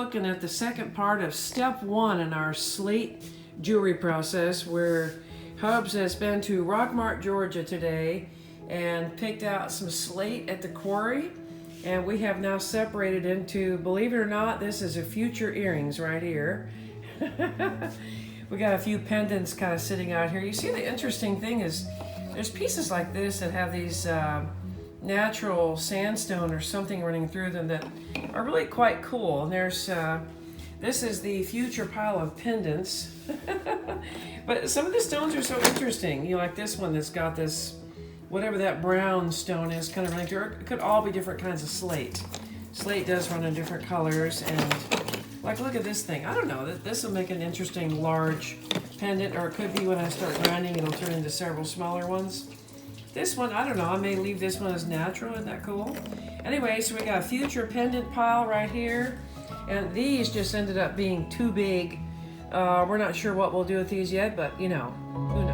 looking at the second part of step 1 in our Slate jewelry process, where Hubs has been to Rockmart, Georgia today and picked out some slate at the quarry, and we have now separated into, believe it or not, this is a future earrings right here. We got a few pendants kind of sitting out here. You see, the interesting thing is there's pieces like this that have these natural sandstone or something running through them that are really quite cool. And there's this is the future pile of pendants. But some of the stones are so interesting. You know, like this one that's got this, whatever that brown stone is, kind of running through. It could all be different kinds of slate. Slate does run in different colors, and like, look at this thing. I don't know, this will make an interesting large pendant, or it could be when I start grinding, it'll turn into several smaller ones. This one, I don't know, I may leave this one as natural. Isn't that cool? Anyway, so we got a future pendant pile right here, and these just ended up being too big. We're not sure what we'll do with these yet, but you know, who knows?